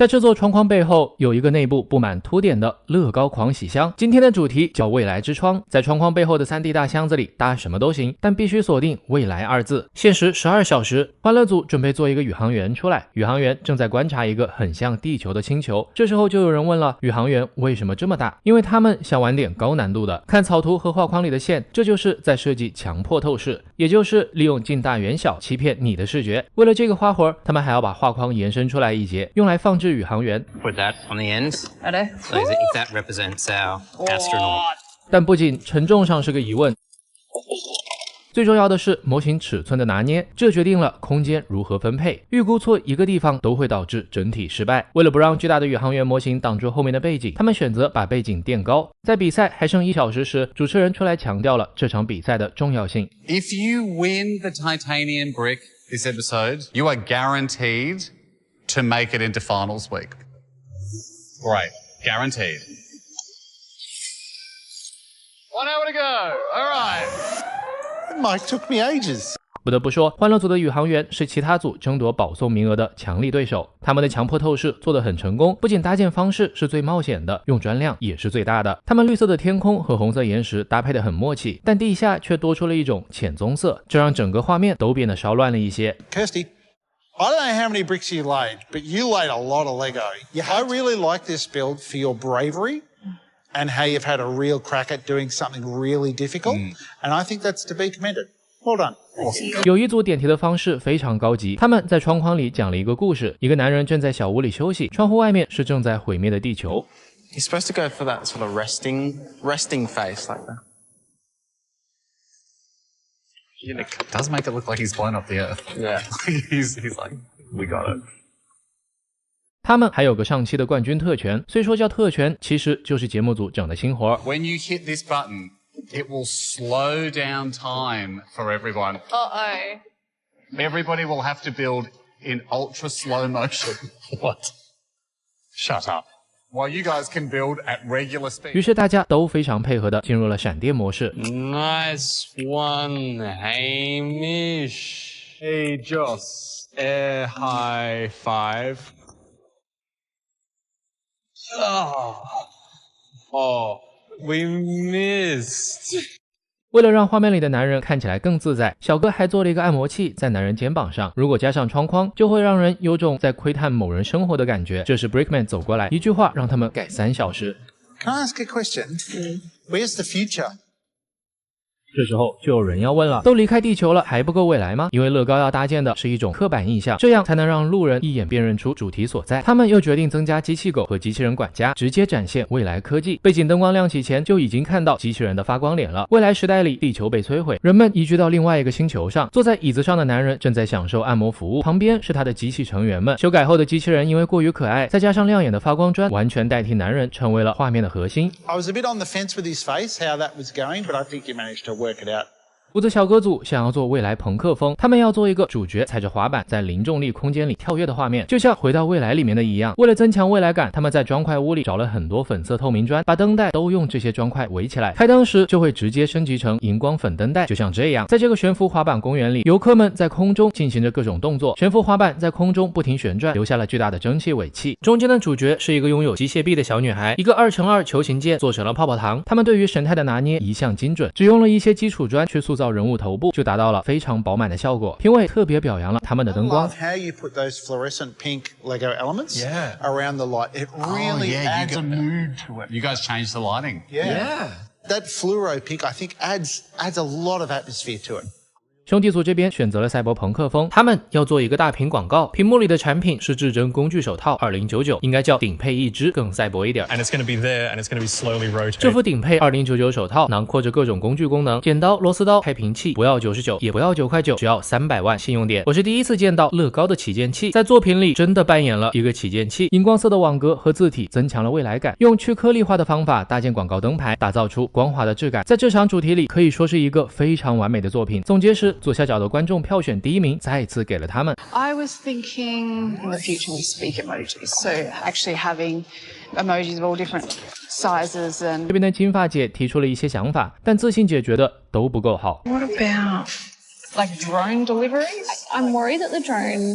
在这座窗框背后，有一个内部布满凸点的乐高狂喜箱。今天的主题叫未来之窗，在窗框背后的 3D 大箱子里搭什么都行，但必须锁定未来2字。限时12小时，欢乐组准备做一个宇航员出来，宇航员正在观察一个很像地球的星球。这时候就有人问了，宇航员为什么这么大？因为他们想玩点高难度的。看草图和画框里的线，这就是在设计强迫透视，也就是利用近大远小欺骗你的视觉。为了这个花活，他们还要把画框延伸出来一截，用来放置宇航员。Put that on the end. Hello. So that represents our astronaut. 但不仅承重上是个疑问，最重要的是模型尺寸的拿捏，这决定了空间如何分配。预估错一个地方都会导致整体失败。为了不让巨大的宇航员模型挡住后面的背景，他们选择把背景垫高。在比赛还剩1小时时，主持人出来强调了这场比赛的重要性。If you win the titanium brick this episode, you are guaranteed to make it into finals week. Great. Guaranteed. 1 hour to go. All right. Mike took me ages. 不得不说，欢乐组的宇航员是其他组争夺保送名额的强力对手。他们的强迫透视做得很成功，不仅搭建方式是最冒险的，用砖量也是最大的。他们绿色的天空和红色岩石搭配得很默契，但地下却多出了一种浅棕色，这让整个画面都变得稍乱了一些。Kirsty.I don't know how many bricks you laid, but you laid a lot of Lego. I really like this build for your bravery and how you've had a real crack at doing something really difficult. And I think that's to be commended. Well done. 有一组点题的方式非常高级，他们在窗框里讲了一个故事。一个男人正在小屋里休息，窗户外面是正在毁灭的地球。You're supposed to go for that sort of resting face like that.It does make it look like he's blown up the earth. Yeah. he's like, we got it. 他们还有个上期的冠军特权，虽说叫特权，其实就是节目组整的新活。When you hit this button, it will slow down time for everyone. Uh-oh. Everybody will have to build in ultra slow motion. What? Shut up.While you guys can build at regular speed. 于是大家都非常配合的进入了闪电模式。Nice one, Hamish. Hey, Joss. Air high five. Oh, we missed. 为了让画面里的男人看起来更自在，小哥还做了一个按摩器在男人肩膀上，如果加上窗框，就会让人有种在窥探某人生活的感觉。这时 Brickman 走过来，一句话让他们改3小时。 Can I ask a question? Where's the future? 这时候就有人要问了，都离开地球了还不够未来吗？因为乐高要搭建的是一种刻板印象，这样才能让路人一眼辨认出主题所在。他们又决定增加机器狗和机器人管家，直接展现未来科技。背景灯光亮起前就已经看到机器人的发光脸了。未来时代里，地球被摧毁，人们移居到另外一个星球上。坐在椅子上的男人正在享受按摩服务，旁边是他的机器成员们。修改后的机器人因为过于可爱，再加上亮眼的发光砖，完全代替男人成为了画面的核心。 I was a bit on the fence with his face, how that was going, but I think you managed to work it out. 胡子小哥组想要做未来朋克风，他们要做一个主角踩着滑板在零重力空间里跳跃的画面，就像回到未来里面的一样。为了增强未来感，他们在砖块屋里找了很多粉色透明砖，把灯带都用这些砖块围起来，开灯时就会直接升级成荧光粉灯带，就像这样。在这个悬浮滑板公园里，游客们在空中进行着各种动作，悬浮滑板在空中不停旋转，留下了巨大的蒸汽尾气。中间的主角是一个拥有机械臂的小女孩，一个2×2球形键做成了泡泡糖。他们对于神态的拿捏一向精准，只用了一些基础砖去塑造人物头部，就达到了非常饱满的效果。评委特别表扬了他们的灯光。I love how you put those fluorescent pink Lego elements around the light. It really adds a mood to it. You guys changed the lighting. Yeah. That fluoro pink, I think, adds a lot of atmosphere to it. 兄弟组这边选择了赛博朋克风，他们要做一个大屏广告，屏幕里的产品是至臻工具手套2099，应该叫顶配一只，更赛博一点。And it's going to be there, and it's going to be slowly rotating. 这副顶配2099手套囊括着各种工具功能，剪刀、螺丝刀、开瓶器，不要99，也不要9块9，只要300万信用点。我是第一次见到乐高的起件器，在作品里真的扮演了一个起件器，荧光色的网格和字体增强了未来感，用去颗粒化的方法搭建广告灯牌，打造出光滑的质感。在这场主题里，可以说是一个非常完美的作品。总结时，左下角的观众票选第1名，再次给了他们。 I was thinking in the future we speak emojis, so actually having emojis of all different sizes and... 这边的金发姐提出了一些想法，但自信姐觉得都不够好。 What about like drone delivery? I'm worried that the drone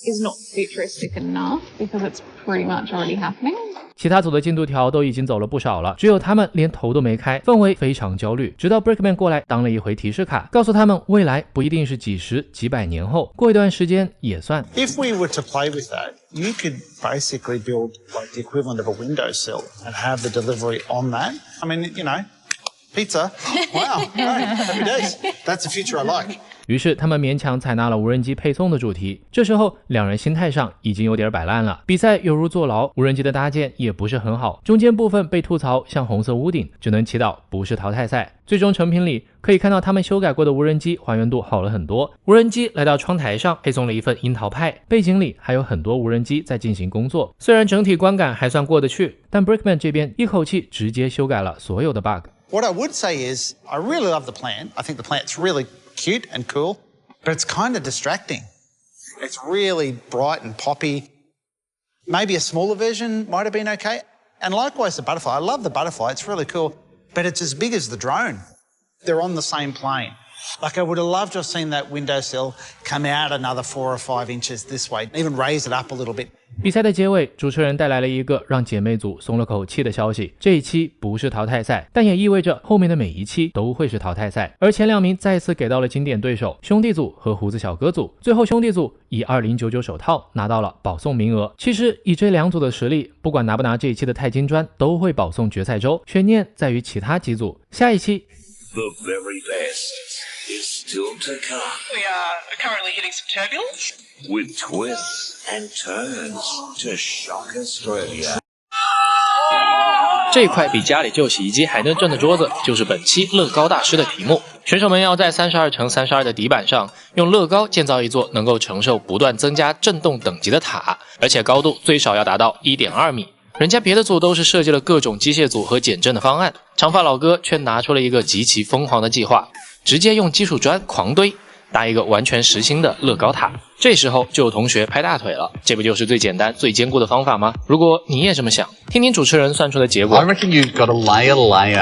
is not futuristic enough because it's pretty much already happening. 其他组的进度条都已经走了不少了，只有他们连头都没开，氛围非常焦虑。直到 Brickman 过来当了一回提示卡，告诉他们未来不一定是几十几百年后，过一段时间也算。If we were to play with that, you could basically build like the equivalent of a windowsill and have the delivery on that. I mean, you know, pizza. Wow, great, happy days. That's the future I like. 于是他们勉强采纳了无人机配送的主题。这时候两人心态上已经有点摆烂了，比赛犹如坐牢，无人机的搭建也不是很好，中间部分被吐槽像红色屋顶，只能祈祷不是淘汰赛。最终成品里可以看到他们修改过的无人机还原度好了很多。无人机来到窗台上配送了一份樱桃派，背景里还有很多无人机在进行工作。虽然整体观感还算过得去，但 Brickman 这边一口气直接修改了所有的 bug。 What I would say is I really love the plant. I think the plant's really cute and cool, but it's kind of distracting. It's really bright and poppy. Maybe a smaller version might have been okay. And likewise the butterfly. I love the butterfly, it's really cool, but it's as big as the drone. They're on the same plane. Like I would have loved to have seen that windowsill come out another 4 or 5 inches this way, even raise it up a little bit. 比赛的结尾，主持人带来了一个让姐妹组松了口气的消息：这一期不是淘汰赛，但也意味着后面的每一期都会是淘汰赛。而前2名再次给到了经典对手兄弟组和胡子小哥组，最后兄弟组以2099手套拿到了保送名额。其实以这2组的实力，不管拿不拿这一期的钛金砖，都会保送决赛周。悬念在于其他几组。下一期 The very best is still to come. We are currently hitting some turbulence. With twists and turns to shock Australia. 这块比家里旧洗衣机还能震的桌子，就是本期乐高大师的题目。选手们要在32×32的底板上，用乐高建造一座能够承受不断增加震动等级的塔，而且高度最少要达到 1.2 米。人家别的组都是设计了各种机械组和减震的方案，长发老哥却拿出了一个极其疯狂的计划，直接用基础砖狂堆，搭一个完全实心的乐高塔。这时候就有同学拍大腿了，这不就是最简单最坚固的方法吗？如果你也这么想，听听主持人算出的结果。 I reckon you've got to layer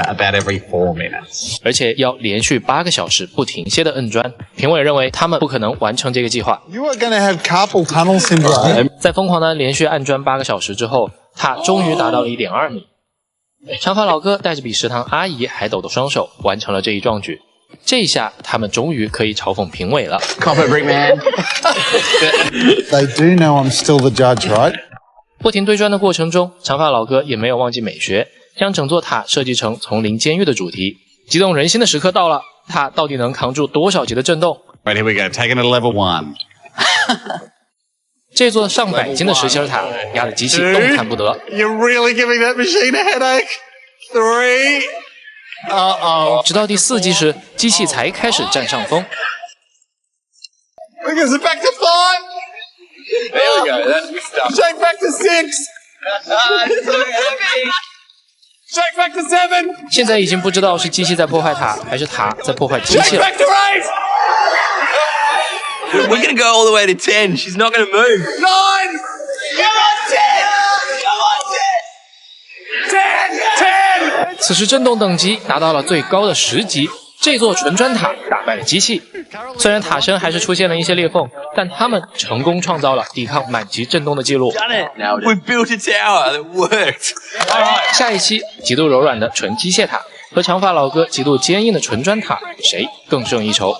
about every 4 minutes. 而且要连续8个小时不停歇的摁砖。评委认为他们不可能完成这个计划。 You are going to have carpal tunnel syndrome. 在疯狂的连续按砖8个小时之后，塔终于达到了 1.2 米。长发老哥带着比食堂阿姨还抖的双手完成了这一壮举。这一下他们终于可以嘲讽评委了。Cop it, Brickman. They do know I'm still the judge, right? 不停堆砖的过程中，长发老哥也没有忘记美学，将整座塔设计成丛林监狱的主题。激动人心的时刻到了，塔到底能扛住多少级的震动？ Right, here we go. Taking it to level 1. 这座上百斤的实心塔压得机器动弹不得。 You're really giving that machine a headache. 3. Uh-oh. 直到第4击时，机器才开始占上风。 Because it's back to 5. There we go. That's good stuff. Shake back to 6. Shake back to 7. 现在已经不知道是机器在破坏塔，还是塔在破坏机器 Shake 了。 back to 8. We're going to go all the way to 10. She's not going to move. 9. Come on, 10. Come on, 10. 10. 10. 此时震动等级达到了最高的10级，这座纯砖塔打败了机器。虽然塔身还是出现了一些裂缝，但他们成功创造了抵抗满级震动的记录。 Done it. We built a tower that worked. 下一期极度柔软的纯机械塔和长发老哥极度坚硬的纯砖塔，谁更胜一筹？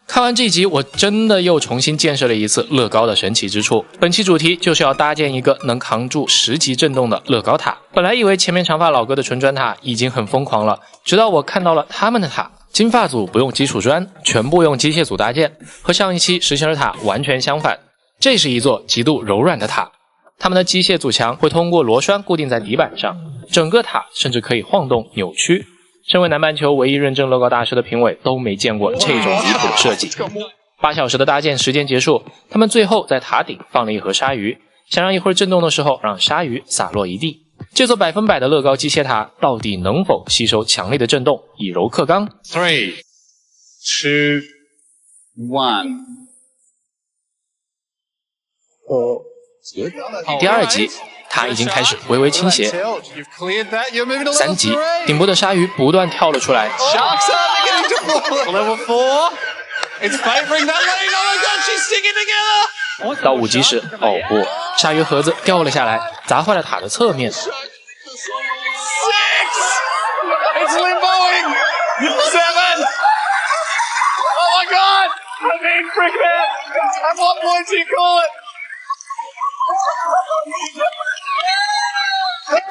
看完这一集，我真的又重新见识了一次乐高的神奇之处。本期主题就是要搭建一个能扛住10级震动的乐高塔。本来以为前面长发老哥的纯砖塔已经很疯狂了，直到我看到了他们的塔。金发组不用基础砖，全部用机械组搭建，和上一期实心塔完全相反。这是一座极度柔软的塔，他们的机械组墙会通过螺栓固定在底板上，整个塔甚至可以晃动扭曲。身为南半球唯一认证乐高大师的评委都没见过这种离谱的设计。8小时的搭建时间结束，他们最后在塔顶放了一盒鲨鱼，想让一会儿震动的时候让鲨鱼洒落一地。这座100%的乐高机械塔到底能否吸收强烈的震动，以柔克刚？ 3, 2, 1. 第2集，塔已经开始微微倾斜。You've cleared that. You're moving to 3 level 集， 3. 顶部的鲨鱼不断跳了出来。 Sharks are beginning to fall. Level 4. It's favouring that lane. Oh my god, she's sticking together. 到5级时，哦不，鲨鱼盒子掉了下来，砸坏了塔的侧面。It's limboing! 7! Oh my god! I mean, Brickman! At what point do you call it?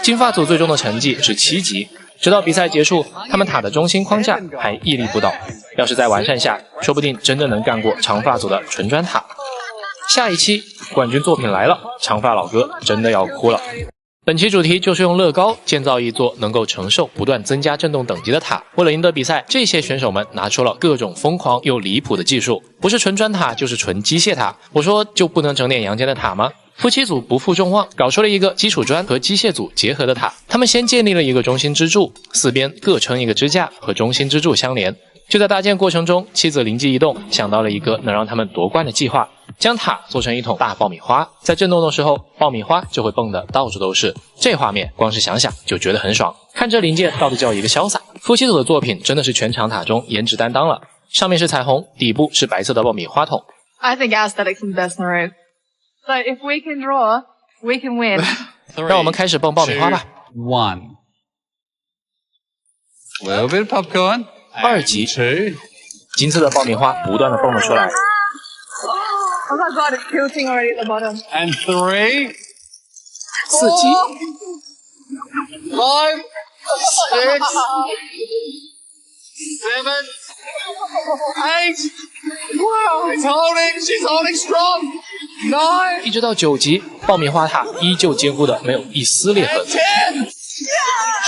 金发组最终的成绩是7级，直到比赛结束，他们塔的中心框架还屹立不倒。要是再完善下，说不定真的能干过长发组的纯砖塔。下一期冠军作品来了，长发老哥真的要哭了。本期主题就是用乐高建造一座能够承受不断增加震动等级的塔。为了赢得比赛，这些选手们拿出了各种疯狂又离谱的技术，不是纯砖塔就是纯机械塔。我说就不能整点阳间的塔吗？夫妻组不负众望，搞出了一个基础砖和机械组结合的塔。他们先建立了一个中心支柱，四边各撑一个支架和中心支柱相连。就在搭建过程中，妻子灵机一动，想到了一个能让他们夺冠的计划，将塔做成一桶大爆米花，在震动的时候，爆米花就会蹦得到处都是。这画面光是想想就觉得很爽。看这零件到底叫一个潇洒。夫妻组的作品真的是全场塔中颜值担当了，上面是彩虹，底部是白色的爆米花桶。 I think our aesthetics are the best in the room. So if we can draw, we can win. 让我们开始蹦爆米花吧。 1. Little bit of popcorn. 2级， 2. 金色的爆米花不断的蹦了出来。 Oh my god, it's tilting already at the bottom. And 3. 4级， 5. 6. 7. 8. Wow, it's holding. She's holding strong. 9. 一直到9级，爆米花塔依旧坚固的没有一丝裂痕。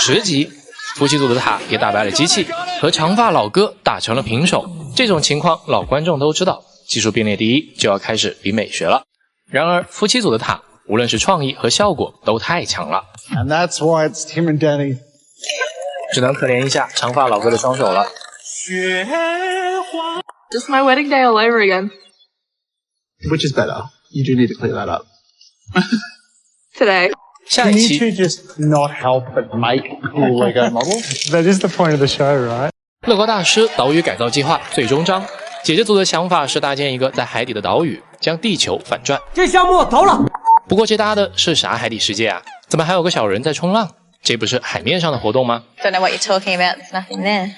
10级，夫妻组的塔也打败了机器，和长发老哥打成了平手。这种情况老观众都知道，技术并列第一就要开始比美学了。然而夫妻组的塔无论是创意和效果都太强了， And that's why it's Tim and Danny. 只能可怜一下长发老哥的双手了。 Just my wedding day all over again. Which is better? You do need to clear that up. Today. 下 Can 一 you 期 two just not help but make cool Lego models? That is the point of the show, right? 乐高大师岛屿改造计划最终章，姐姐组的想法是搭建一个在海底的岛屿，将地球反转。这项目投了。不过这搭的是啥海底世界啊？怎么还有个小人在冲浪？这不是海面上的活动吗？ Don't know what you're talking about. There's nothing there.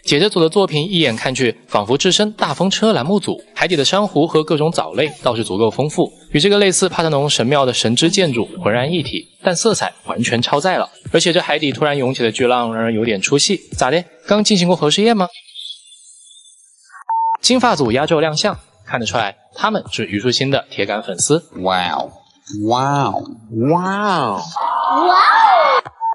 姐姐组的作品一眼看去仿佛置身大风车栏目组，海底的珊瑚和各种藻类倒是足够丰富，与这个类似帕特农神庙的神之建筑浑然一体，但色彩完全超载了。而且这海底突然涌起的巨浪让人有点出戏，咋的？刚进行过核试验吗？金发组压轴亮相，看得出来他们是虞书欣的铁杆粉丝。 Wow. Wow. Wow.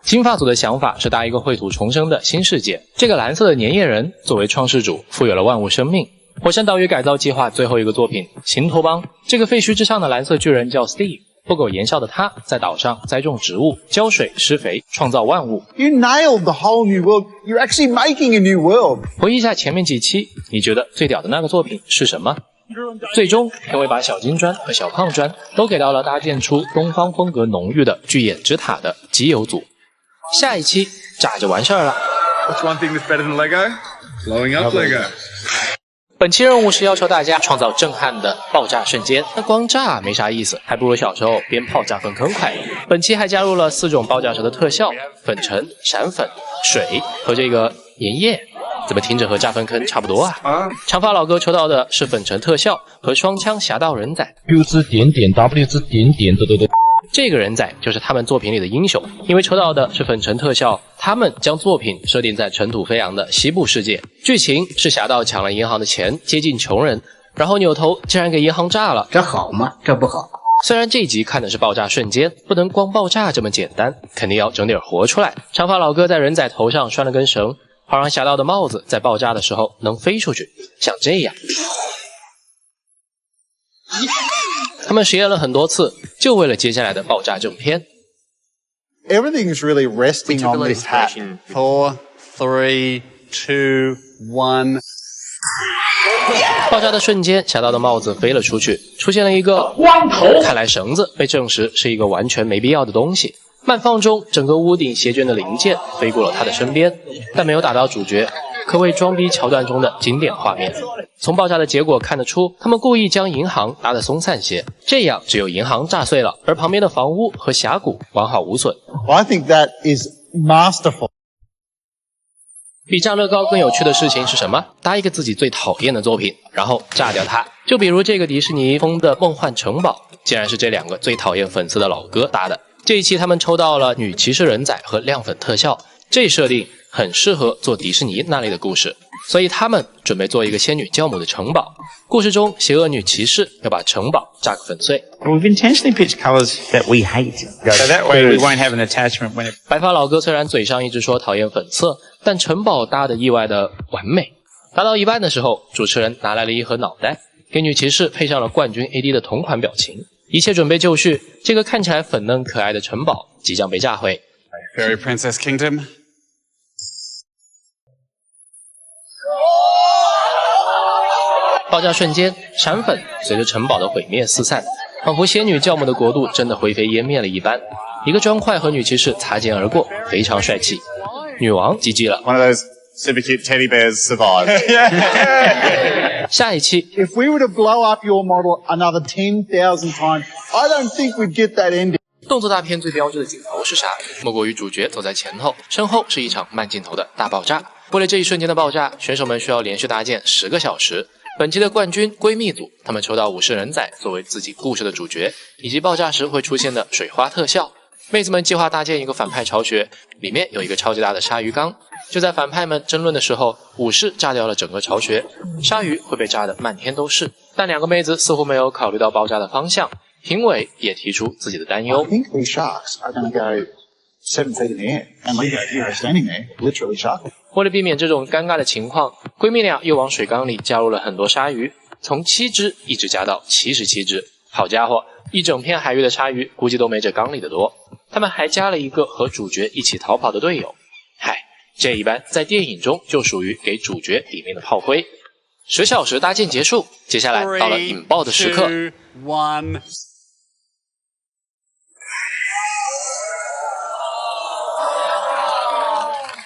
金发组的想法是搭一个绘土重生的新世界，这个蓝色的粘液人作为创世主，赋予了万物生命。火山岛屿改造计划最后一个作品新托邦，这个废墟之上的蓝色巨人叫 Steve， 不苟言笑的他在岛上栽种植物，浇水施肥，创造万物。 You nailed the whole new world. You're actually making a new world. 回忆一下前面几期，你觉得最屌的那个作品是什么？最终片尾把小金砖和小胖砖都给到了搭建出东方风格浓郁的巨眼之塔的基友组。下一期炸就完事儿了。 What's one thing that's better than Lego? Blowing up Lego. 本期任务是要求大家创造震撼的爆炸瞬间，那光炸没啥意思，还不如小时候鞭炮炸粪坑快乐。本期还加入了4种爆炸时的特效：粉尘、闪粉、水和这个盐液。怎么听着和炸粪坑差不多啊？长发老哥抽到的是粉尘特效和双枪侠盗人仔 ，Q 之点点 W 之点点的。这个人仔就是他们作品里的英雄，因为抽到的是粉尘特效，他们将作品设定在尘土飞扬的西部世界。剧情是侠盗抢了银行的钱，接近穷人，然后扭头竟然给银行炸了。这好吗？这不好。虽然这集看的是爆炸瞬间，不能光爆炸这么简单，肯定要整点活出来。长发老哥在人仔头上拴了根绳，好让侠盗的帽子在爆炸的时候能飞出去，像这样。他们实验了很多次，就为了接下来的爆炸正片。 Everything is really resting on this hat. 4, 3, 2, 1. 爆炸的瞬间，侠盗的帽子飞了出去，出现了一个光头。看来绳子被证实是一个完全没必要的东西。慢放中，整个屋顶斜卷的零件飞过了他的身边，但没有打到主角。可谓装逼桥段中的经典画面。从爆炸的结果看得出，他们故意将银行搭得松散些，这样只有银行炸碎了，而旁边的房屋和峡谷完好无损。I think that is masterful. 比炸乐高更有趣的事情是什么？搭一个自己最讨厌的作品，然后炸掉它。就比如这个迪士尼风的梦幻城堡，竟然是这两个最讨厌粉丝的老哥搭的。这一期他们抽到了女骑士人仔和亮粉特效，这设定很适合做迪士尼那类的故事，所以他们准备做一个仙女教母的城堡。故事中，邪恶女骑士要把城堡炸个粉碎。We've intentionally picked colours that we hate, so that way we won't have an attachment when it. 白发老哥虽然嘴上一直说讨厌粉色，但城堡搭得意外的完美。搭到一半的时候，主持人拿来了一盒脑袋，给女骑士配上了冠军 AD 的同款表情。一切准备就绪，这个看起来粉嫩可爱的城堡即将被炸毁。Fairy Princess Kingdom. 爆炸瞬间，闪粉随着城堡的毁灭四散，仿佛仙女教母的国度真的灰飞烟灭了一般。一个砖块和女骑士擦肩而过，非常帅气。女王GG了。 One of those super cute teddy bears survived. 下一期 If we were to blow up your model another 10,000 times, I don't think we'd get that ending. 动作大片最标志的镜头是啥？莫过于主角走在前头，身后是一场慢镜头的大爆炸。为了这一瞬间的爆炸，选手们需要连续搭建10个小时。本期的冠军闺蜜组，他们抽到武士人仔作为自己故事的主角，以及爆炸时会出现的水花特效。妹子们计划搭建一个反派巢穴，里面有一个超级大的鲨鱼缸。就在反派们争论的时候，武士炸掉了整个巢穴，鲨鱼会被炸得漫天都是。但两个妹子似乎没有考虑到爆炸的方向，评委也提出自己的担忧。 I think these sharks are going to go 7 feet in the air and leave our hero standing there, literally shark. 为了避免这种尴尬的情况，闺蜜俩又往水缸里加入了很多鲨鱼，从7只一直加到77只。好家伙，一整片海域的鲨鱼估计都没这缸里的多。他们还加了一个和主角一起逃跑的队友。嗨，这一般在电影中就属于给主角抵命的炮灰。10小时搭建结束，接下来到了引爆的时刻。 3, 2, 1.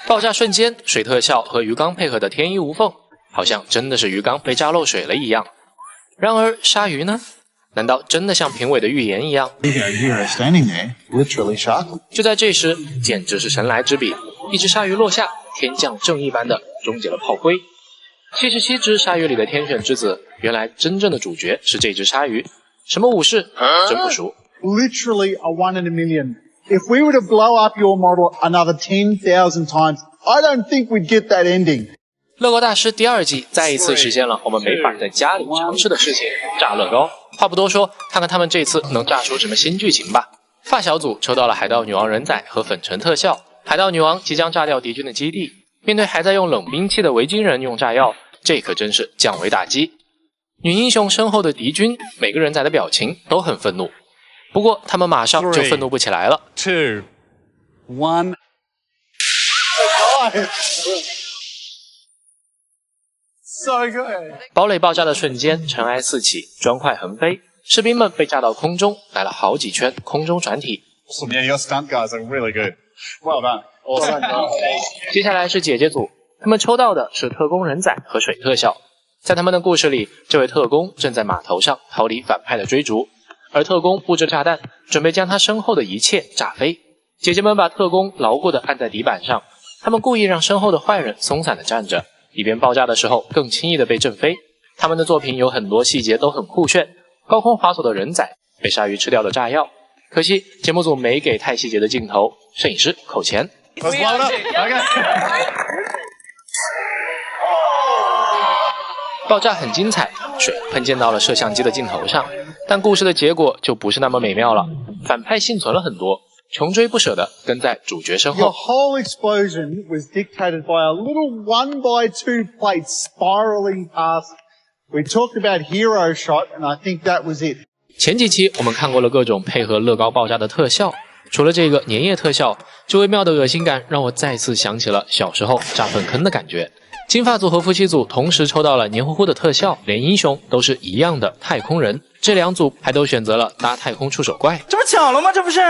爆炸瞬间，水特效和鱼缸配合的天衣无缝，好像真的是鱼缸被炸漏水了一样。然而鲨鱼呢？难道真的像评委的预言一样？ Leave our hero standing there, literally shark. 就在这时，简直是神来之笔，一只鲨鱼落下，天降正义般的终结了炮灰。77只鲨鱼里的天选之子，原来真正的主角是这只鲨鱼。什么武士？真不熟。 Literally a 1 in a million. If we were to blow up your model another 10,000 times, I don't think we'd get that ending. 乐高大师第2季再一次实现了我们没法在家里尝试的事情——炸乐高。话不多说，看看他们这次能炸出什么新剧情吧。发小组抽到了海盗女王人仔和粉尘特效，海盗女王即将炸掉敌军的基地，面对还在用冷兵器的维京人用炸药，这可真是降维打击。女英雄身后的敌军，每个人仔的表情都很愤怒，不过他们马上就愤怒不起来了。3, 2, 1. 堡垒爆炸的瞬间，尘埃四起，砖块横飞，士兵们被炸到空中，来了好几圈空中转体。Yeah, your stunt guys are really good. Well done. Awesome. 接下来是姐姐组，他们抽到的是特工人仔和水特效。在他们的故事里，这位特工正在码头上逃离反派的追逐，而特工布置炸弹，准备将他身后的一切炸飞。姐姐们把特工牢固地按在底板上，他们故意让身后的坏人松散地站着，以便爆炸的时候更轻易地被震飞。他们的作品有很多细节都很酷炫，高空滑索的人仔，被鲨鱼吃掉的炸药。可惜节目组没给太细节的镜头，摄影师扣钱。Let's blow it up. Okay. 爆炸很精彩，水喷溅到了摄像机的镜头上，但故事的结果就不是那么美妙了。反派幸存了很多，穷追不舍地跟在主角身 Your 后。 whole explosion was dictated by a little 1x2 plate spiraling past. We talked about hero shot, and I think that was it. 前几期我们看过了各种配合乐高爆炸的特效，除了这个粘液特效，这微妙的恶心感让我再次想起了小时候炸粪坑的感觉。金发组和夫妻组同时抽到了黏糊糊的特效，连英雄都是一样的太空人，这两组还都选择了搭太空触手怪。这不巧了吗？这不是？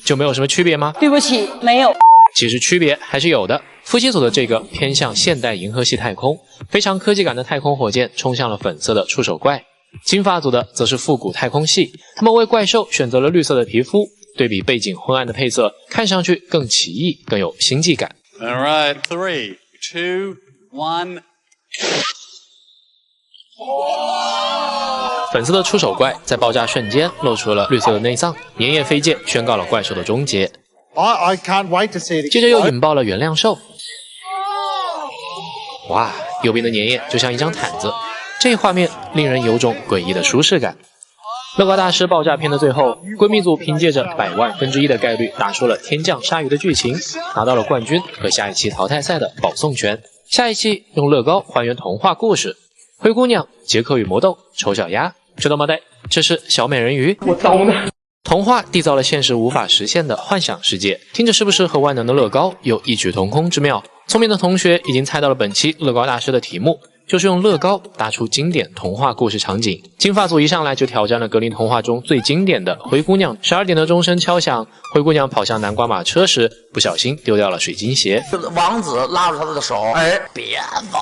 就没有什么区别吗？对不起，没有。其实区别还是有的。夫妻组的这个偏向现代银河系太空，非常科技感的太空火箭冲向了粉色的触手怪。金发组的则是复古太空系，他们为怪兽选择了绿色的皮肤，对比背景昏暗的配色，看上去更奇异，更有星际感。All right, 3, 2, 1. 粉色的触手怪在爆炸瞬间露出了绿色的内脏，粘液飞溅宣告了怪兽的终结。I can't wait to see it. 接着又引爆了原谅兽。哇，右边的粘液就像一张毯子，这画面令人有种诡异的舒适感。乐高大师爆炸片的最后，闺蜜组凭借着100万分之一的概率打出了天降鲨鱼的剧情，拿到了冠军和下一期淘汰赛的保送权。下一期用乐高还原童话故事，灰姑娘、杰克与魔豆、丑小鸭，知道吗？这是小美人鱼。我懂了。童话缔造了现实无法实现的幻想世界，听着是不是和万能的乐高有异曲同工之妙？聪明的同学已经猜到了本期乐高大师的题目，就是用乐高搭出经典童话故事场景。金发组一上来就挑战了格林童话中最经典的灰姑娘。12点的钟声敲响，灰姑娘跑向南瓜马车时，不小心丢掉了水晶鞋。王子拉着她的手，哎，别走。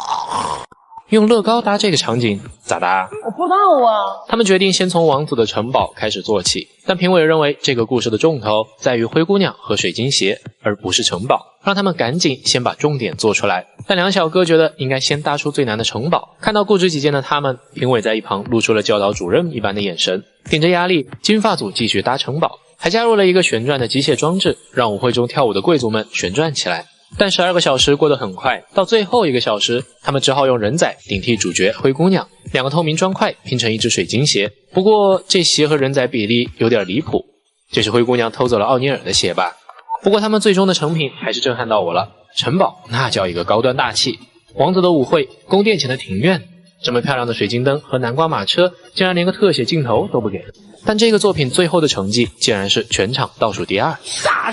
用乐高搭这个场景咋搭？我不知道啊。他们决定先从王子的城堡开始做起，但评委认为这个故事的重头在于灰姑娘和水晶鞋，而不是城堡，让他们赶紧先把重点做出来。但两小哥觉得应该先搭出最难的城堡。看到固执己见的他们，评委在一旁露出了教导主任一般的眼神。顶着压力，金发组继续搭城堡，还加入了一个旋转的机械装置，让舞会中跳舞的贵族们旋转起来。但12个小时过得很快，到最后1个小时，他们只好用人仔顶替主角灰姑娘，2个透明砖块拼成一只水晶鞋。不过这鞋和人仔比例有点离谱，这是灰姑娘偷走了奥尼尔的鞋吧？不过他们最终的成品还是震撼到我了，城堡那叫一个高端大气，王子的舞会，宫殿前的庭院，这么漂亮的水晶灯和南瓜马车，竟然连个特写镜头都不给。但这个作品最后的成绩竟然是全场倒数第2，杀！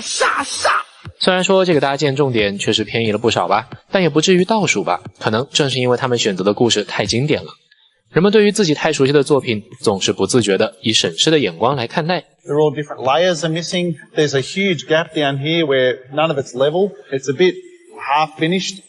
虽然说这个搭建重点确实偏移了不少吧，但也不至于倒数吧。可能正是因为他们选择的故事太经典了，人们对于自己太熟悉的作品总是不自觉地以审视的眼光来看待。 They're all different layers are missing. There's a huge gap down here where none of it's level. It's a bit half finished.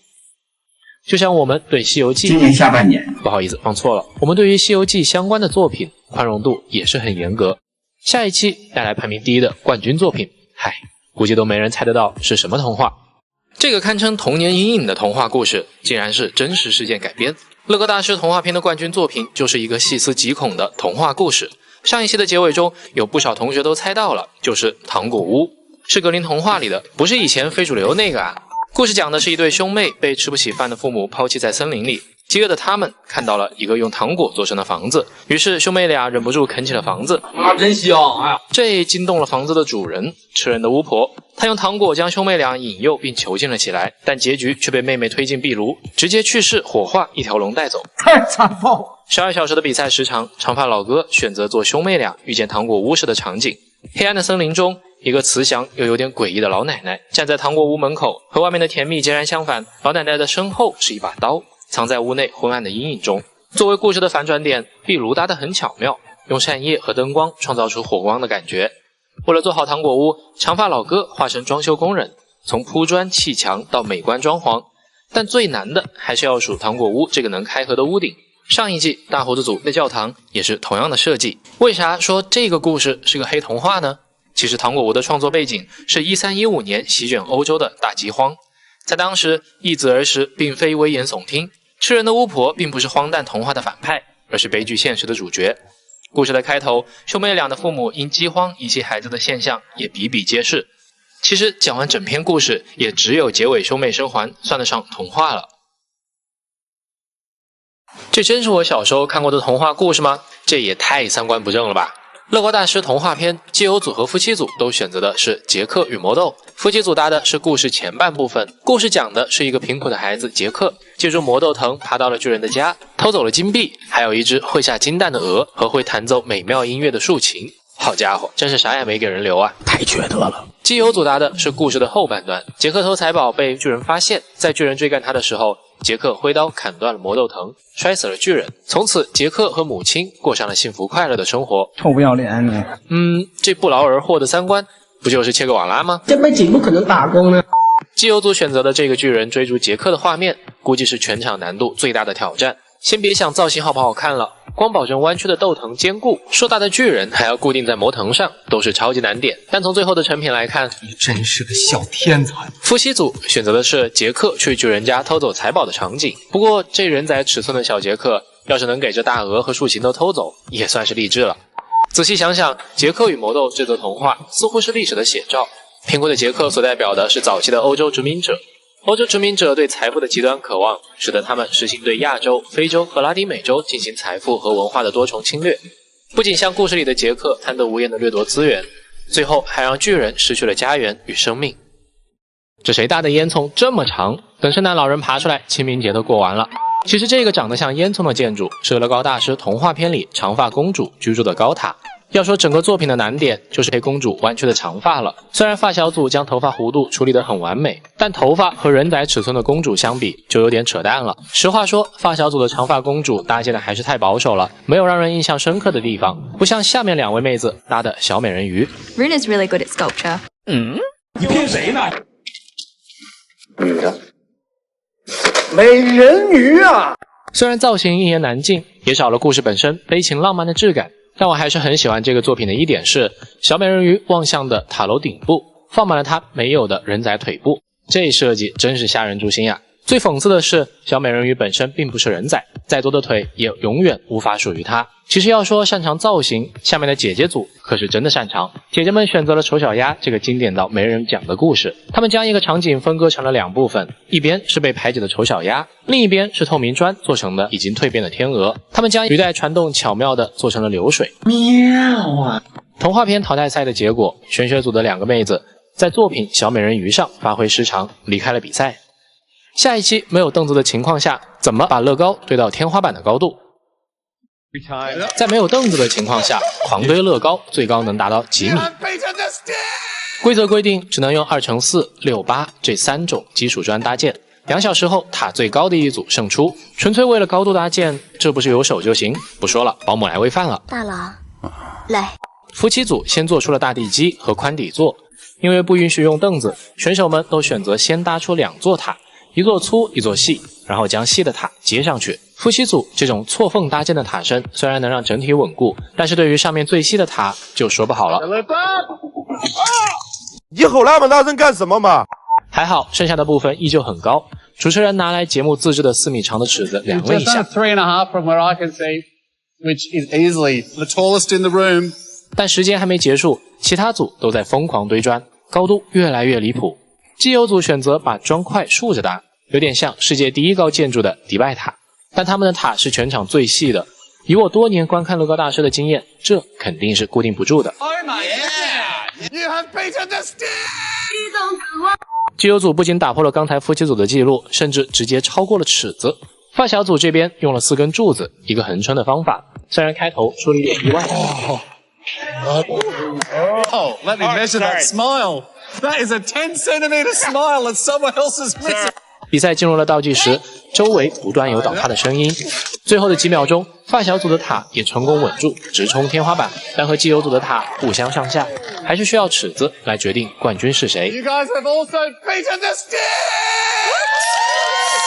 就像我们对西游记，今年下半年，不好意思放错了，我们对于西游记相关的作品宽容度也是很严格。下一期带来排名第1的冠军作品，嗨，估计都没人猜得到是什么童话。这个堪称童年阴影的童话故事，竟然是真实事件改编。乐高大师童话片的冠军作品就是一个细思极恐的童话故事。上一期的结尾中，有不少同学都猜到了，就是糖果屋，是格林童话里的，不是以前非主流那个啊。故事讲的是一对兄妹被吃不起饭的父母抛弃在森林里，饥饿的他们看到了一个用糖果做成的房子，于是兄妹俩忍不住啃起了房子。真香！哎呀，这惊动了房子的主人，吃人的巫婆。她用糖果将兄妹俩引诱并囚禁了起来，但结局却被妹妹推进壁炉，直接去世火化，一条龙带走。太残暴了！12小时的比赛时长，长发老哥选择做兄妹俩遇见糖果屋时的场景。黑暗的森林中，一个慈祥又有点诡异的老奶奶站在糖果屋门口，和外面的甜蜜截然相反。老奶奶的身后是一把刀，藏在屋内昏暗的阴影中。作为故事的反转点，壁炉搭得很巧妙，用扇叶和灯光创造出火光的感觉。为了做好糖果屋，长发老哥化身装修工人，从铺砖砌墙到美观装潢。但最难的还是要数糖果屋这个能开合的屋顶。上一季大胡子组的教堂也是同样的设计。为啥说这个故事是个黑童话呢？其实糖果屋的创作背景是1315年席卷欧洲的大饥荒。在当时，易子而食并非危言耸听，吃人的巫婆并不是荒诞童话的反派，而是悲剧现实的主角。故事的开头，兄妹俩的父母因饥荒遗弃孩子的现象也比比皆是。其实讲完整篇故事，也只有结尾兄妹生还算得上童话了。这真是我小时候看过的童话故事吗？这也太三观不正了吧！乐高大师童话片，基友组和夫妻组都选择的是杰克与魔豆。夫妻组搭的是故事前半部分，故事讲的是一个贫苦的孩子杰克，借助魔豆藤爬到了巨人的家，偷走了金币，还有一只会下金蛋的鹅和会弹奏美妙音乐的竖琴。好家伙，真是啥也没给人留啊，太缺德了。基友组搭的是故事的后半段，杰克偷财宝被巨人发现，在巨人追赶他的时候，杰克挥刀砍断了魔豆藤，摔死了巨人。从此杰克和母亲过上了幸福快乐的生活。臭不要脸你！这不劳而获的三观不就是切个网拉吗？这辈子不可能打工呢。机油组选择的这个巨人追逐杰克的画面，估计是全场难度最大的挑战。先别想造型好不好看了，光保证弯曲的斗藤坚固，硕大的巨人还要固定在魔藤上，都是超级难点。但从最后的成品来看，你真是个小天才。夫妻组选择的是杰克去巨人家偷走财宝的场景，不过这人仔尺寸的小杰克，要是能给这大鹅和竖琴都偷走，也算是励志了。仔细想想，杰克与魔豆这则童话似乎是历史的写照。苹果的杰克所代表的是早期的欧洲殖民者。欧洲殖民者对财富的极端渴望，使得他们实行对亚洲、非洲和拉丁美洲进行财富和文化的多重侵略。不仅像故事里的杰克贪得无厌地掠夺资源，最后还让巨人失去了家园与生命。这谁搭的烟囱这么长？等圣诞老人爬出来，清明节都过完了。其实这个长得像烟囱的建筑是乐高大师童话片里长发公主居住的高塔。要说整个作品的难点，就是黑公主弯曲的长发了。虽然发小组将头发弧度处理得很完美，但头发和人仔尺寸的公主相比，就有点扯淡了。实话说，发小组的长发公主搭建的还是太保守了，没有让人印象深刻的地方，不像下面两位妹子搭的小美人鱼。Runa's really good at sculpture. 你骗谁呢？女的，美人鱼啊！虽然造型一言难尽，也少了故事本身悲情浪漫的质感。但我还是很喜欢这个作品的一点是，小美人鱼望向的塔楼顶部放满了她没有的人仔腿部，这设计真是吓人诛心呀！最讽刺的是，小美人鱼本身并不是人仔，再多的腿也永远无法属于她。其实要说擅长造型，下面的姐姐组可是真的擅长。姐姐们选择了丑小鸭这个经典到没人讲的故事，她们将一个场景分割成了两部分，一边是被排解的丑小鸭，另一边是透明砖做成的已经蜕变的天鹅。她们将鱼带传动巧妙地做成了流水。喵啊！童话片淘汰赛的结果，玄学组的两个妹子在作品小美人鱼上发挥失常，离开了比赛。下一期没有凳子的情况下，怎么把乐高堆到天花板的高度？在没有凳子的情况下，狂堆乐高最高能达到几米？规则规定只能用2×4、6、8这3种基础砖搭建，2小时后塔最高的一组胜出。纯粹为了高度搭建，这不是有手就行？不说了，保姆来喂饭了。大郎，来。夫妻组先做出了大地基和宽底座，因为不允许用凳子，选手们都选择先搭出2座塔，一座粗一座细，然后将细的塔接上去。夫妻组这种错缝搭建的塔身虽然能让整体稳固，但是对于上面最细的塔就说不好了。你吼那么大声干什么嘛？还好剩下的部分依旧很高，主持人拿来节目自制的4米长的尺子量了一下， 3.5 from where I can see, which is easily the tallest in the room. 但时间还没结束，其他组都在疯狂堆砖，高度越来越离谱。机油组选择把砖块竖着搭，有点像世界第1高建筑的迪拜塔，但他们的塔是全场最细的。以我多年观看乐高大师的经验，这肯定是固定不住的。Oh my god! You have beaten the stick! 机油组不仅打破了刚才夫妻组的记录，甚至直接超过了尺子。发小组这边用了4根柱子，一个横穿的方法，虽然开头出了一点意外。Oh, let me measure that smile. That is a 10cm smile that someone else is missing. 比赛进入了倒计时，周围不断有倒塌的声音。最后的几秒钟，发小组的塔也成功稳住，直冲天花板，但和机油组的塔不相上下，还是需要尺子来决定冠军是谁。You guys have also beaten the stick!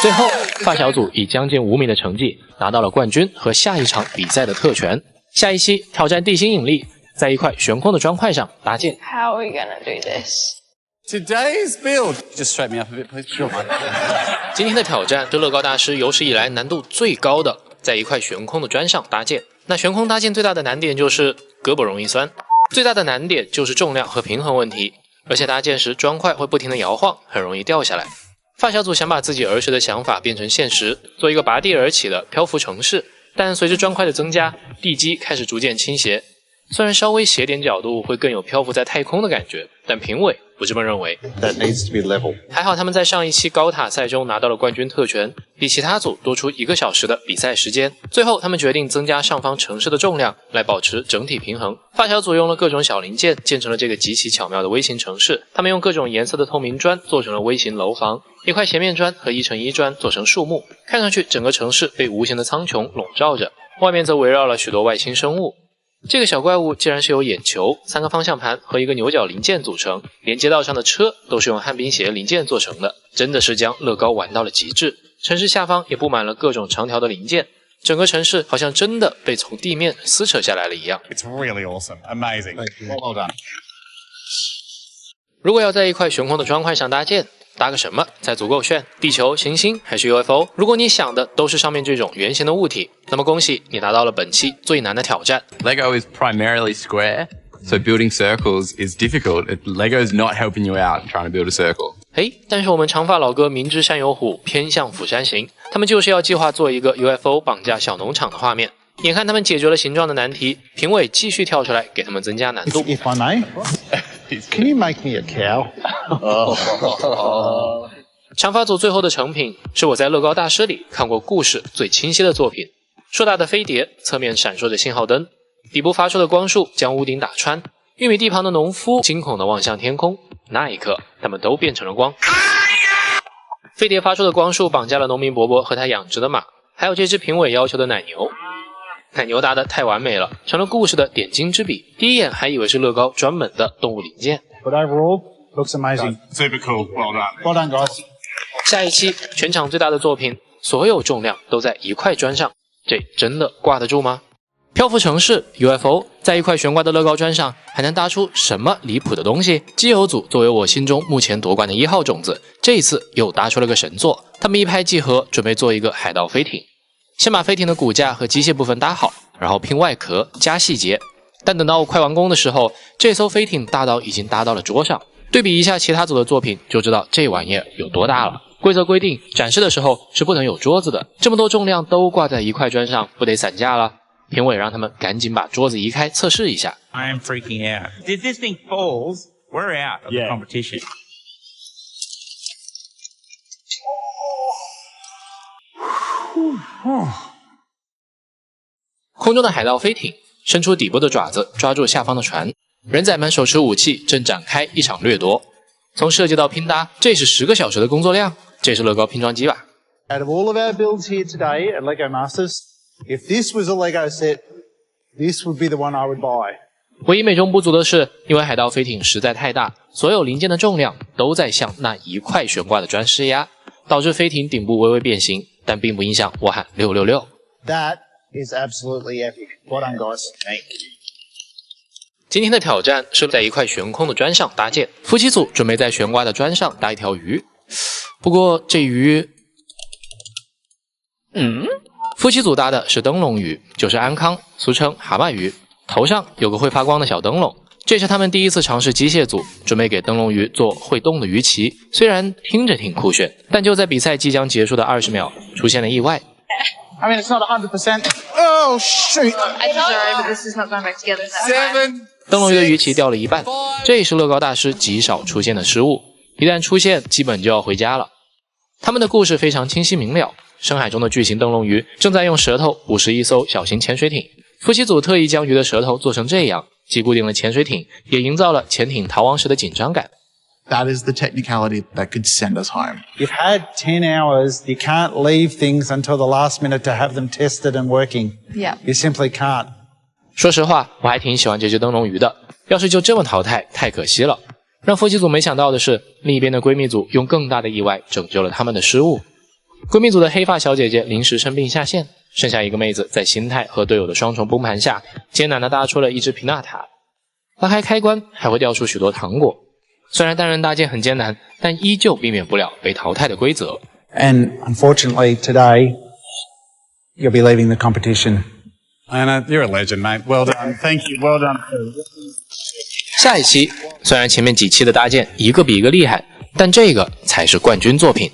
最后，发小组以将近5米的成绩拿到了冠军和下一场比赛的特权。下一期挑战地心引力，在一块悬空的砖块上搭建。How are we gonna do this? Today's build. Just straighten me up a bit, please. Sure. 今天的挑战是乐高大师有史以来难度最高的，在一块悬空的砖上搭建。那悬空搭建最大的难点就是胳膊容易酸，最大的难点就是重量和平衡问题，而且搭建时砖块会不停地摇晃，很容易掉下来。发小组想把自己儿时的想法变成现实，做一个拔地而起的漂浮城市，但随着砖块的增加，地基开始逐渐倾斜。虽然稍微斜点角度会更有漂浮在太空的感觉，但评委不这么认为。That needs to be level. 还好他们在上一期高塔赛中拿到了冠军特权，比其他组多出1个小时的比赛时间。最后他们决定增加上方城市的重量，来保持整体平衡。发小组用了各种小零件建成了这个极其巧妙的微型城市，他们用各种颜色的透明砖做成了微型楼房，一块斜面砖和1×1砖做成树木，看上去整个城市被无形的苍穹笼罩着，外面则围绕了许多外星生物。这个小怪物竟然是由眼球、3个方向盘和一个牛角零件组成，连街道上的车都是用旱冰鞋零件做成的，真的是将乐高玩到了极致。城市下方也布满了各种长条的零件，整个城市好像真的被从地面撕扯下来了一样。 It's really awesome. Amazing. Well done. 如果要在一块悬空的砖块上搭建，搭个什么才足够炫？地球、行星还是 UFO？ 如果你想的都是上面这种圆形的物体，那么恭喜你达到了本期最难的挑战。 Lego is primarily square, so building circles is difficult. Lego is not helping you out trying to build a circle. 但是我们长发老哥明知山有虎，偏向釜山行，他们就是要计划做一个 UFO 绑架小农场的画面。眼看他们解决了形状的难题，评委继续跳出来给他们增加难度。If I may, can you make me a cow? 长发组最后的成品是我在乐高大师里看过故事最清晰的作品。硕大的飞碟，侧面闪烁着信号灯，底部发出的光束将屋顶打穿。玉米地旁的农夫惊恐地望向天空，那一刻，他们都变成了光。飞碟发出的光束绑架了农民伯伯和他养殖的马，还有这只评委要求的奶牛。奶牛搭得太完美了，成了故事的点睛之笔。第一眼还以为是乐高专门的动物零件。But overall, looks amazing. Super cool. Well done. Well done, guys. 下一期全场最大的作品，所有重量都在一块砖上，这真的挂得住吗？漂浮城市 UFO 在一块悬挂的乐高砖上，还能搭出什么离谱的东西？机油组作为我心中目前夺冠的1号种子，这一次又搭出了个神作。他们一拍即合，准备做一个海盗飞艇。先把飞艇的骨架和机械部分搭好，然后拼外壳加细节。但等到快完工的时候，这艘飞艇大到已经搭到了桌上。对比一下其他组的作品，就知道这玩意儿有多大了。规则规定，展示的时候是不能有桌子的，这么多重量都挂在一块砖上，不得散架了。评委让他们赶紧把桌子移开，测试一下。 I am freaking out. If this thing falls, we're out of the competition. 空中的海盗飞艇伸出底部的爪子抓住下方的船，人仔们手持武器正展开一场掠夺。从设计到拼搭，这是10个小时的工作量。这是乐高拼装机吧？ Out of all of our builds here today at LEGO Masters, if this was a LEGO set, this would be the one I would buy. 唯一美中不足的是，因为海盗飞艇实在太大，所有零件的重量都在向那一块悬挂的砖施压，导致飞艇顶部微微变形，但并不影响我喊666。That is absolutely epic. Well done, guys. Thank you. 今天的挑战是在一块悬空的砖上搭建，夫妻组准备在悬挂的砖上搭一条鱼。不过这鱼，夫妻组搭的是灯笼鱼，就是安康，俗称蛤蟆鱼，头上有个会发光的小灯笼。这是他们第一次尝试机械组，准备给灯笼鱼做会动的鱼鳍。虽然听着挺酷炫，但就在比赛即将结束的20秒，出现了意外。I mean, it's not 100%. Oh, shoot. I'm sorry, but this is not going back together. 7. 灯笼鱼的鱼鳍掉了一半，这也是乐高大师极少出现的失误，一旦出现，基本就要回家了。他们的故事非常清晰明了，深海中的巨型灯笼鱼正在用舌头捕食一艘小型潜水艇。夫妻组特意将鱼的舌头做成这样，既固定了潜水艇，也营造了潜艇逃亡时的紧张感。That is the technicality that could send us home. You've had 10 hours. You can't leave things until the last minute to have them tested and working. Yeah. You simply can't. 说实话，我还挺喜欢这只灯笼鱼的，要是就这么淘汰，太可惜了。让夫妻组没想到的是，另一边的闺蜜组用更大的意外拯救了他们的失误。闺蜜组的黑发小姐姐临时生病下线，剩下一个妹子在心态和队友的双重崩盘下，艰难地搭出了一只皮纳塔。拉开开关还会掉出许多糖果。虽然单人搭建很艰难，但依旧避免不了被淘汰的规则。And unfortunately, today, you'll be leaving the competition. Anna, you're a legend, mate. Well done. Thank you. Well done. 下一期虽然前面几期的搭建一个比一个厉害，但这个才是冠军作品。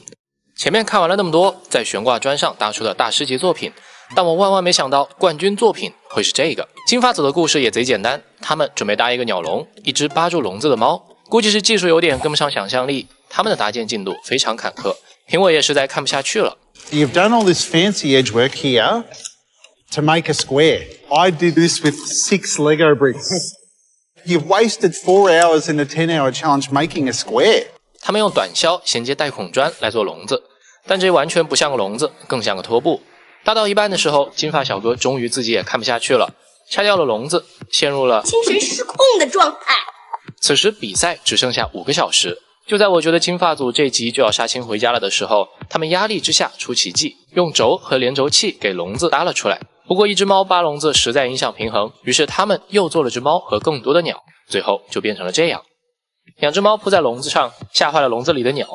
前面看完了那么多在悬挂砖上搭出的大师级作品，但我万万没想到冠军作品会是这个。金发组的故事也贼简单，他们准备搭一个鸟笼，一只扒住笼子的猫。估计是技术有点跟不上想象力，他们的搭建进度非常坎坷，评委也实在看不下去了。You've done all this fancy edge work here to make a square. I did this with 6 Lego bricks. You've wasted 4 hours in a 10-hour challenge making a square. 他们用短销衔接带孔砖来做笼子，但这完全不像个笼子，更像个拖布。搭到一半的时候，金发小哥终于自己也看不下去了，拆掉了笼子，陷入了精神失控的状态。此时比赛只剩下5个小时。就在我觉得金发组这集就要杀青回家了的时候，他们压力之下出奇迹，用轴和连轴器给笼子搭了出来。不过一只猫扒笼子实在影响平衡，于是他们又做了只猫和更多的鸟，最后就变成了这样。2只猫扑在笼子上，吓坏了笼子里的鸟。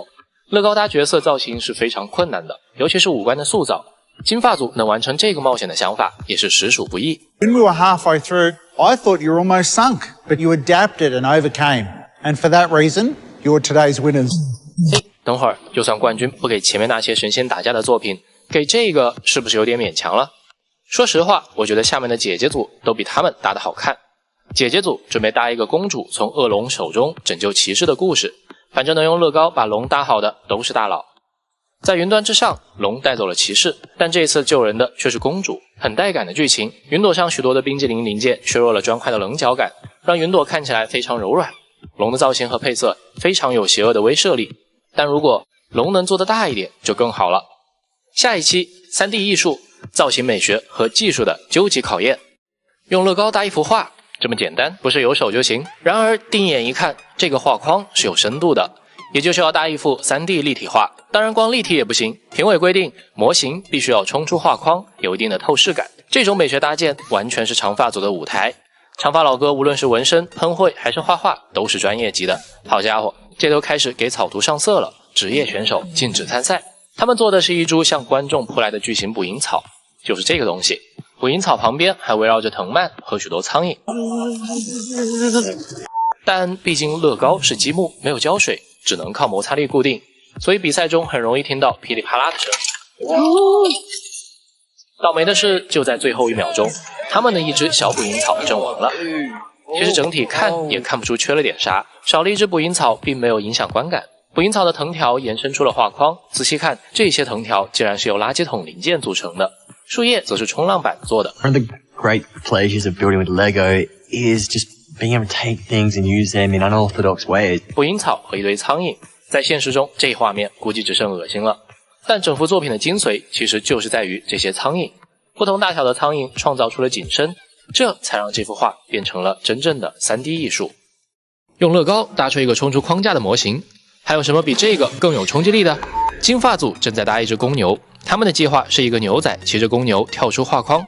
乐高搭角色造型是非常困难的，尤其是五官的塑造。金发组能完成这个冒险的想法也是实属不易。 When we were halfway through, I thought you were almost sunk, but you adapted and overcame. And for that reason, you're today's winners. 等会儿，就算冠军不给前面那些神仙打架的作品，给这个是不是有点勉强了？说实话，我觉得下面的姐姐组都比他们搭的好看。姐姐组准备搭一个公主从恶龙手中拯救骑士的故事，反正能用乐高把龙搭好的都是大佬。在云端之上，龙带走了骑士，但这次救人的却是公主，很带感的剧情。云朵上许多的冰激凌零件削弱了砖块的棱角感，让云朵看起来非常柔软。龙的造型和配色非常有邪恶的威慑力，但如果龙能做得大一点就更好了。下一期 3D 艺术、造型美学和技术的究极考验。用乐高搭一幅画，这么简单，不是有手就行。然而定眼一看，这个画框是有深度的，也就是要搭一幅 3D 立体画。当然光立体也不行，评委规定模型必须要冲出画框，有一定的透视感。这种美学搭建完全是长发组的舞台。长发老哥无论是纹身、喷绘还是画画都是专业级的。好家伙，这都开始给草图上色了，职业选手禁止参赛。他们做的是一株向观众扑来的巨型捕蝇草，就是这个东西。捕蝇草旁边还围绕着藤蔓和许多苍蝇。但毕竟乐高是积木，没有胶水，只能靠摩擦力固定，所以比赛中很容易听到噼里啪啦的声音。倒霉的是，就在最后1秒钟，他们的一只小捕蝇草阵亡了。其实整体看也看不出缺了点啥，少了一只捕蝇草并没有影响观感。捕蝇草的藤条延伸出了画框，仔细看，这些藤条竟然是由垃圾桶零件组成的，树叶则是冲浪板做的。One of the great pleasures of building with Lego is just being able to take things and use them in unorthodox ways. 捕蝇草和一堆苍蝇，在现实中这画面估计只剩恶心了。但整幅作品的精髓其实就是在于这些苍蝇，不同大小的苍蝇创造出了景深，这才让这幅画变成了真正的 3D 艺术。用乐高搭出一个冲出框架的模型，还有什么比这个更有冲击力的？金发组正在搭一只公牛，他们的计划是一个牛仔骑着公牛跳出画框。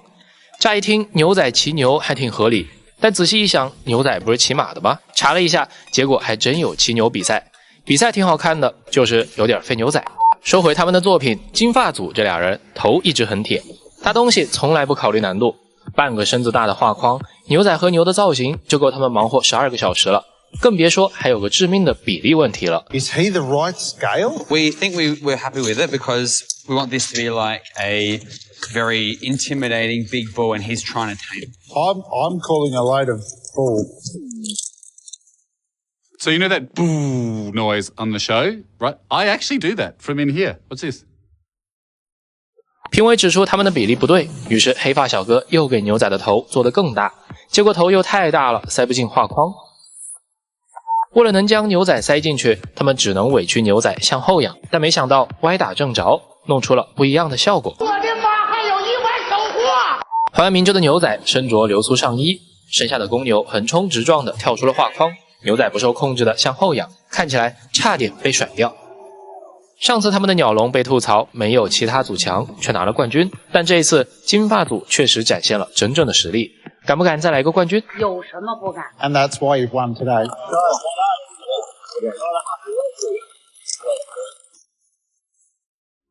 乍一听牛仔骑牛还挺合理，但仔细一想，牛仔不是骑马的吗？查了一下，结果还真有骑牛比赛，比赛挺好看的，就是有点费牛仔。说回他们的作品，金发组这俩人头一直很铁，搭东西从来不考虑难度，半个身子大的画框，牛仔和牛的造型就够他们忙活12个小时了，更别说还有个致命的比例问题了。 Is he the right scale? We think we're happy with it because we want this to be like a very intimidating big bull and he's trying to tame it. I'm calling a load of bull. So you know that boo noise on the show, right? I actually do that from in here. What's this? 评委指出他们的比例不对，于是黑发小哥又给牛仔的头做得更大，结果头又太大了，塞不进画框。为了能将牛仔塞进去，他们只能委屈牛仔向后仰，但没想到歪打正着，弄出了不一样的效果。我的妈，还有意外收获！还完名州的牛仔身着流苏上衣，剩下的公牛横冲直撞的跳出了画框，牛仔不受控制的向后仰，看起来差点被甩掉。上次他们的鸟笼被吐槽没有其他组强，却拿了冠军，但这一次金发组确实展现了真正的实力，敢不敢再来个冠军？有什么不敢？ And that's why you've won today.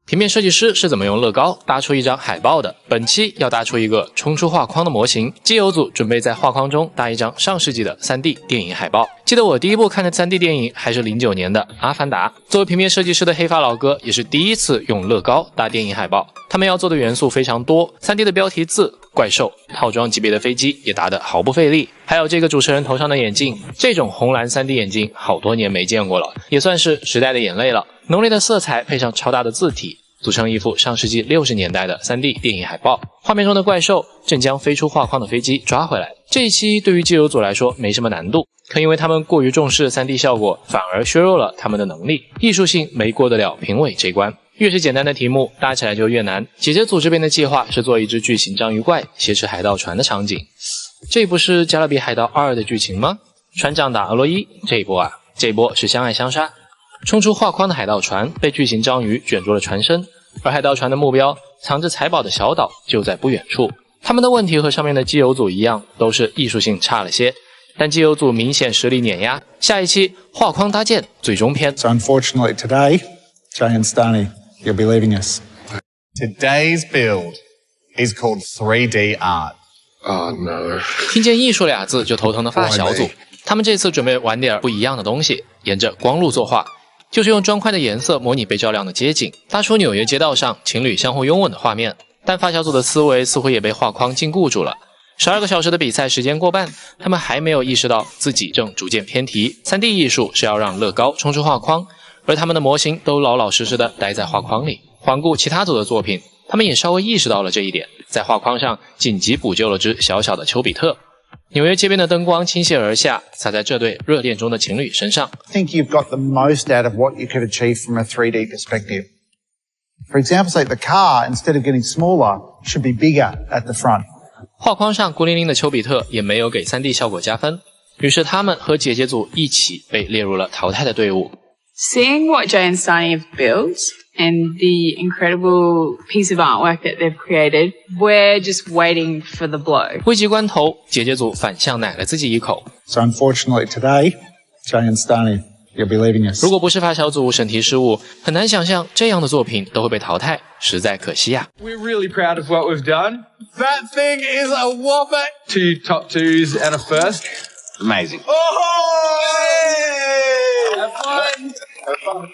平面设计师是怎么用乐高搭出一张海报的？本期要搭出一个冲出画框的模型，基友组准备在画框中搭一张上世纪的 3D 电影海报。记得我第一部看的 3D 电影还是09年的《阿凡达》。作为平面设计师的黑发老哥也是第一次用乐高搭电影海报。他们要做的元素非常多 ，3D 的标题字、怪兽、套装级别的飞机也搭得毫不费力。还有这个主持人头上的眼镜，这种红蓝 3D 眼镜好多年没见过了，也算是时代的眼泪了。浓烈的色彩配上超大的字体，组成一幅上世纪60年代的 3D 电影海报。画面中的怪兽正将飞出画框的飞机抓回来。这一期对于基友组来说没什么难度，可因为他们过于重视 3D 效果，反而削弱了他们的能力，艺术性没过得了评委这关。越是简单的题目，搭起来就越难。姐姐组这边的计划是做一只巨型章鱼怪挟持海盗船的场景，这不是《加勒比海盗2》的剧情吗？船长打俄洛伊，这一波是相爱相杀。冲出画框的海盗船被巨型章鱼卷住了船身，而海盗船的目标藏着财宝的小岛就在不远处。他们的问题和上面的基友组一样，都是艺术性差了些。但基友组明显实力碾压。下一期画框搭建最终篇。So unfortunately today, Jay and Stoney, you'll be leaving us. Today's build is called 3D art. Oh no. 听见艺术俩字就头疼的发小组，他们这次准备玩点不一样的东西，沿着光路作画，就是用砖块的颜色模拟被照亮的街景，搭出纽约街道上情侣相互拥吻的画面。但发小组的思维似乎也被画框禁锢住了。12个小时的比赛时间过半，他们还没有意识到自己正逐渐偏题。3D 艺术是要让乐高冲出画框，而他们的模型都老老实实的待在画框里。环顾其他组的作品，他们也稍微意识到了这一点，在画框上紧急补救了只小小的丘比特。纽约街边的灯光倾泻而下，洒在这对热恋中的情侣身上。I think you've got the most out of what you could achieve from a 3D perspective. For example, say the car, instead of getting smaller, should be bigger at the front. 画框上孤零零的丘比特也没有给 3D 效果加分，于是他们和姐姐组一起被列入了淘汰的队伍。Seeing what Jay and Stoney have built and the incredible piece of artwork that they've created, we're just waiting for the blow. 危急关头，姐姐组反向奶了自己一口。So unfortunately today, Jay and Stoney, you'll be leaving us. 如果不是发小组审题失误，很难想象这样的作品都会被淘汰，实在可惜呀。We're really proud of what we've done. That thing is a whopper. 2 top 2s and a first. Amazing. Oh! Have fun. Have fun.